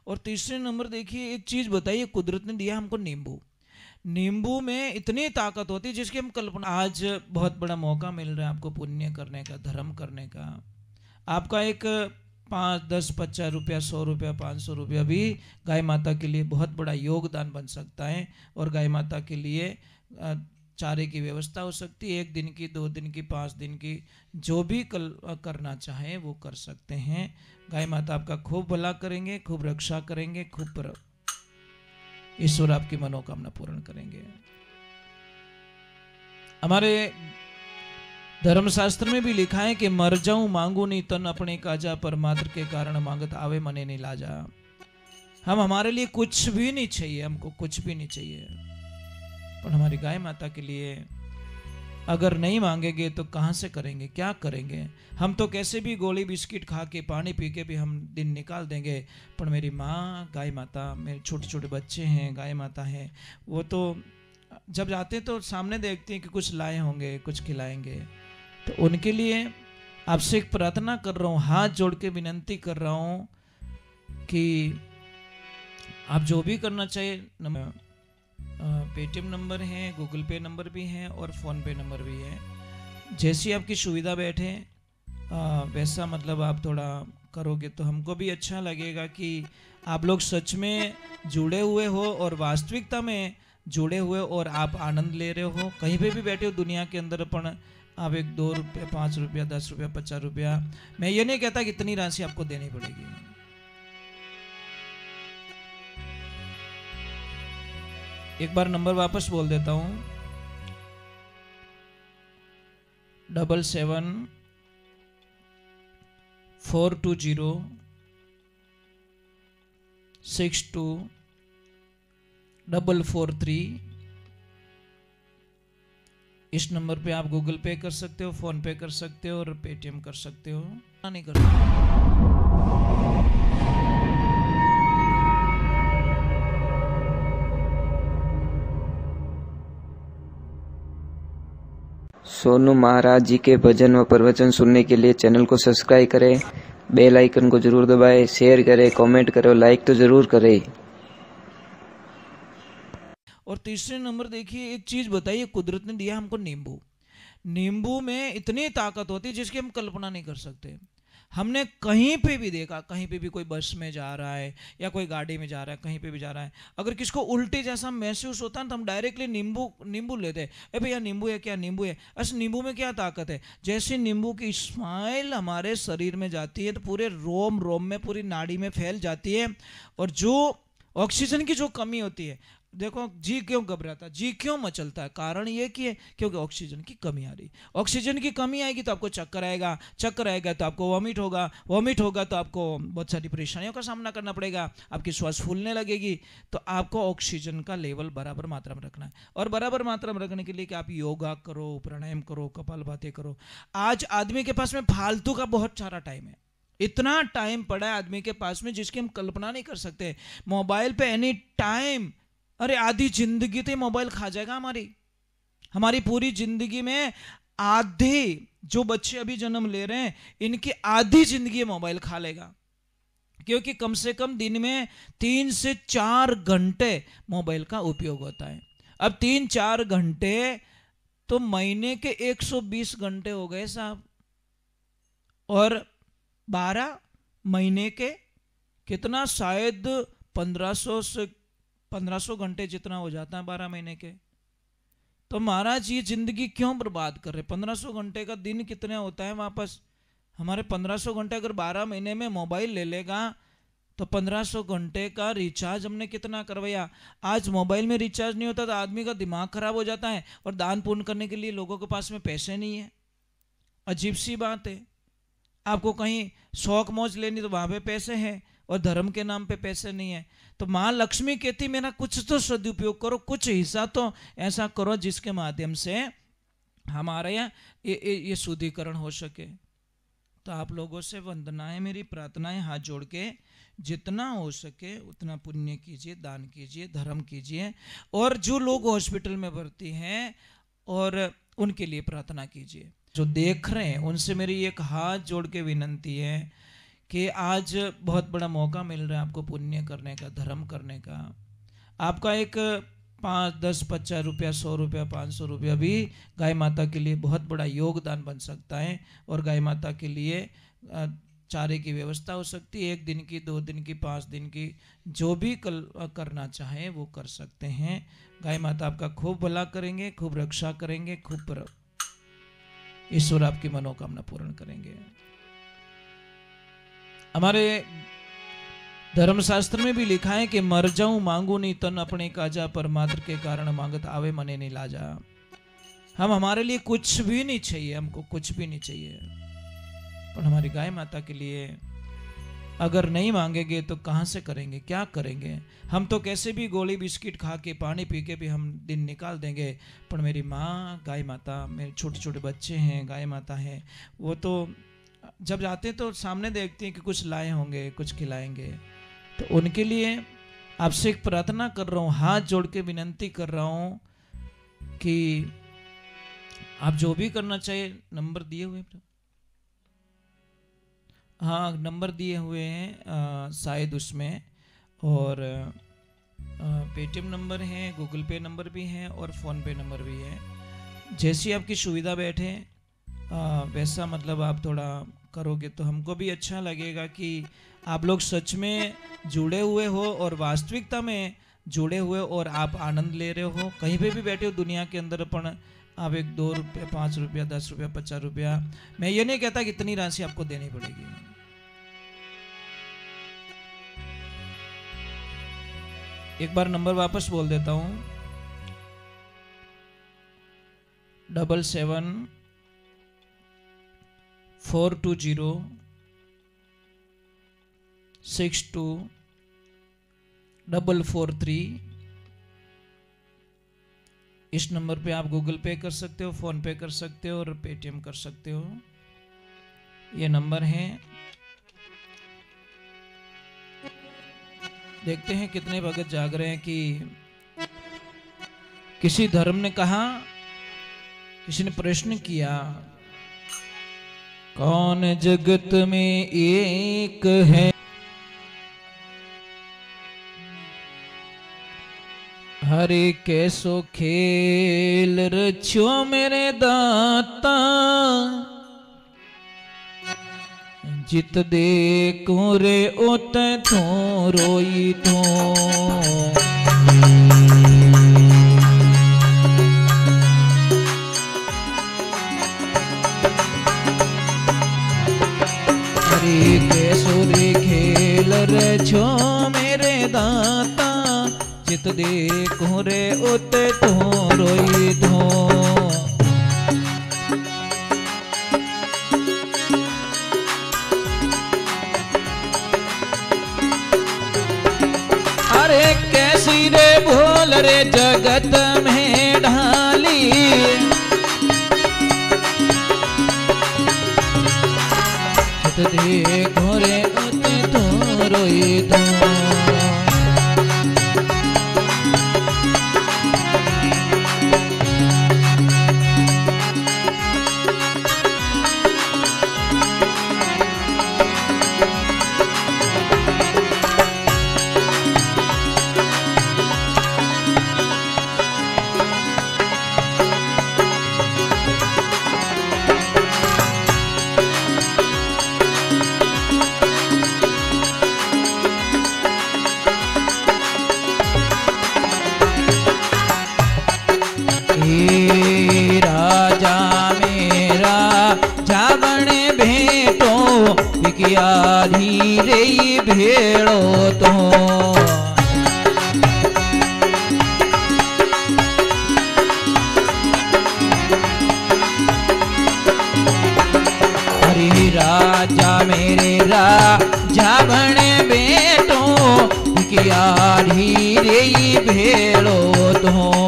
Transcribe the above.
और तीसरे नंबर देखिए, एक चीज बताइए, कुदरत ने दिया हमको नींबू। नींबू में इतनी ताकत होती है जिसकी हम कल्पना। आज बहुत बड़ा मौका मिल रहा है आपको पुण्य करने का, धर्म करने का। आपका एक 5, 10, 50 रुपया, 100 रुपया, 500 रुपया भी गाय माता के लिए बहुत बड़ा योगदान बन सकता है। और गाय माता के लिए चारे की व्यवस्था हो सकती है, 1 दिन की, 2 दिन की, 5 दिन की, जो भी करना चाहे वो कर सकते हैं। गाय माता आपका खूब भला करेंगे, खूब रक्षा करेंगे, खूब ईश्वर आपकी मनोकामना पूर्ण करेंगे। हमारे धर्मशास्त्र में भी लिखा है कि मर जाऊं मांगू नहीं तन अपने काजा, पर मात्र के कारण मांगत आवे मने नहीं लाजा। हम, हमारे लिए कुछ भी नहीं चाहिए, हमको कुछ भी नहीं चाहिए, पर हमारी गाय माता के लिए अगर नहीं मांगेंगे तो कहां से करेंगे, क्या करेंगे। हम तो कैसे भी गोली बिस्किट खा के, पानी पी के भी हम दिन निकाल देंगे, पर मेरी माँ गाय माता, मेरे छोटे छोटे बच्चे हैं, गाय माता हैं, वो तो जब जाते हैं तो सामने देखते हैं कि कुछ लाए होंगे, कुछ खिलाएंगे। तो उनके लिए आपसे एक प्रार्थना कर रहा हूँ, हाथ जोड़ के विनंती कर रहा हूँ कि आप जो भी करना चाहिए, पेटीएम नंबर है, गूगल पे नंबर भी है और फ़ोन पे नंबर भी है। जैसी आपकी सुविधा बैठे वैसा मतलब आप थोड़ा करोगे तो हमको भी अच्छा लगेगा कि आप लोग सच में जुड़े हुए हो और वास्तविकता में जुड़े हुए और आप आनंद ले रहे हो। कहीं पे भी बैठे हो दुनिया के अंदर, अपन आप 1, 2 रुपये, 5 रुपया, 10 रुपया, 50 रुपया, मैं ये नहीं कहता कि इतनी राशि आपको देनी पड़ेगी। एक बार नंबर वापस बोल देता हूं, 77-420-62-443। इस नंबर पे आप गूगल पे कर सकते हो, फोन पे कर सकते हो और पेटीएम कर सकते हो। नहीं कर सकते। सोनू महाराज जी के भजन व प्रवचन सुनने के लिए चैनल को सब्सक्राइब करें, बेल आइकन को जरूर दबाएं, शेयर करें, कमेंट करें, लाइक तो जरूर करें। और तीसरे नंबर देखिए, एक चीज बताइए, कुदरत ने दिया हमको नींबू। नींबू में इतनी ताकत होती है जिसकी हम कल्पना नहीं कर सकते। हमने कहीं पे भी देखा, कहीं पे भी कोई बस में जा रहा है या कोई गाड़ी में जा रहा है, कहीं पे भी जा रहा है, अगर किसको उल्टी जैसा महसूस होता है तो हम डायरेक्टली नींबू नींबू लेते हैं। ए भैया नींबू है क्या, नींबू है। अच्छा, नींबू में क्या ताकत है, जैसे नींबू की स्माइल हमारे शरीर में जाती है तो पूरे रोम रोम में, पूरी नाड़ी में फैल जाती है। और जो ऑक्सीजन की जो कमी होती है, देखो जी क्यों घबराता, जी क्यों मचलता है, कारण ये कि क्योंकि ऑक्सीजन की कमी आ रही। ऑक्सीजन की कमी आएगी तो आपको चक्कर आएगा, चक्कर आएगा तो आपको वॉमिट होगा, वॉमिट होगा तो आपको बहुत सारी परेशानियों का सामना करना पड़ेगा, आपकी श्वास फूलने लगेगी। तो आपको ऑक्सीजन का लेवल बराबर मात्रा में रखना है। और बराबर मात्रा में रखने के लिए कि आप योगा करो, प्राणायाम करो, कपालभाति करो। आज आदमी के पास में फालतू का बहुत सारा टाइम है, इतना टाइम पड़ा है आदमी के पास में जिसकी हम कल्पना नहीं कर सकते। मोबाइल पे एनी टाइम, अरे आधी जिंदगी तो मोबाइल खा जाएगा हमारी। हमारी पूरी जिंदगी में आधे जो बच्चे अभी जन्म ले रहे हैं, इनकी आधी जिंदगी मोबाइल खा लेगा, क्योंकि कम से कम दिन में 3 से 4 घंटे मोबाइल का उपयोग होता है। अब 3-4 घंटे तो महीने के 120 घंटे हो गए साहब, और 12 महीने के कितना, शायद 1500 घंटे जितना हो जाता है 12 महीने के। तो महाराज ये जिंदगी क्यों बर्बाद कर रहे। 1500 घंटे का दिन कितने होता है वापस, हमारे 1500 घंटे अगर 12 महीने में मोबाइल ले लेगा तो 1500 घंटे का रिचार्ज हमने कितना करवाया। आज मोबाइल में रिचार्ज नहीं होता तो आदमी का दिमाग खराब हो जाता है, और दान पुण्य करने के लिए लोगों के पास में पैसे नहीं है। अजीब सी बात है, आपको कहीं शौक मौज लेनी तो वहां पे पैसे हैं और धर्म के नाम पे पैसे नहीं है। तो माँ लक्ष्मी कहती मेरा कुछ तो सदुपयोग करो, कुछ हिस्सा तो ऐसा करो जिसके माध्यम से हमारे यहाँ ये शुद्धिकरण हो सके। तो आप लोगों से वंदनाएं, मेरी प्रार्थनाएं, हाथ जोड़ के जितना हो सके उतना पुण्य कीजिए, दान कीजिए, धर्म कीजिए। और जो लोग हॉस्पिटल में भर्ती हैं और उनके लिए प्रार्थना कीजिए। जो देख रहे हैं उनसे मेरी एक हाथ जोड़ के विनंती है कि आज बहुत बड़ा मौका मिल रहा है आपको पुण्य करने का, धर्म करने का। आपका एक 5, 10, 50 रुपया, 100 रुपया, 500 रुपया भी गाय माता के लिए बहुत बड़ा योगदान बन सकता है। और गाय माता के लिए चारे की व्यवस्था हो सकती है, 1 दिन की, 2 दिन की, 5 दिन की, जो भी करना चाहें वो कर सकते हैं। गाय माता आपका खूब भला करेंगे, खूब रक्षा करेंगे, खूब ईश्वर आपकी मनोकामना पूर्ण करेंगे। हमारे धर्मशास्त्र में भी लिखा है कि मर जाऊं मांगू नहीं तन अपने काजा, पर मात्र के कारण मांगत आवे मने नहीं लाजा। हम हमारे लिए कुछ भी नहीं चाहिए, हमको कुछ भी नहीं चाहिए, पर हमारी गाय माता के लिए अगर नहीं मांगेंगे तो कहां से करेंगे, क्या करेंगे। हम तो कैसे भी गोली बिस्किट खा के, पानी पी के भी हम दिन निकाल देंगे, पर मेरी माँ गाय माता, मेरे छोटे छोटे बच्चे हैं, गाय माता हैं, वो तो जब जाते हैं तो सामने देखते हैं कि कुछ लाए होंगे, कुछ खिलाएंगे। तो उनके लिए आपसे एक प्रार्थना कर रहा हूँ, हाथ जोड़ के विनंती कर रहा हूँ कि आप जो भी करना चाहिए, नंबर दिए हुए, हाँ नंबर दिए हुए हैं शायद उसमें, और पेटीएम नंबर है, गूगल पे नंबर भी है और फ़ोन पे नंबर भी है। जैसी आपकी सुविधा बैठे वैसा मतलब आप थोड़ा करोगे तो हमको भी अच्छा लगेगा कि आप लोग सच में जुड़े हुए हो और वास्तविकता में जुड़े हुए और आप आनंद ले रहे हो। कहीं पे भी बैठे हो दुनिया के अंदर, अपन आप 1, 2 रुपये, 5 रुपया, 10 रुपया, 50 रुपया, मैं ये नहीं कहता कि इतनी राशि आपको देनी पड़ेगी। एक बार नंबर वापस बोल देता हूं, 77 420 62 443। इस नंबर पे आप गूगल पे कर सकते हो, फोन पे कर सकते हो और पेटीएम कर सकते हो। ये नंबर है। देखते हैं कितने भगत जाग रहे हैं कि किसी धर्म ने कहा, किसी ने प्रश्न किया, कौन जगत में एक है, हरे कैसो खेल रचो मेरे दाता, जित देखो रे ओत थो रोई थो। हरे कैसो रे खेल रचो मेरे दाता, चित देखो रे उत तो रोई धो। अरे कैसी रे भूल रे जगत में ढाली, चित देखो रे उत तो रोई धो। धीरे भेड़ो तो हरि राजा मेरे राजा बने बेटो, किया धीरे भेड़ो तो।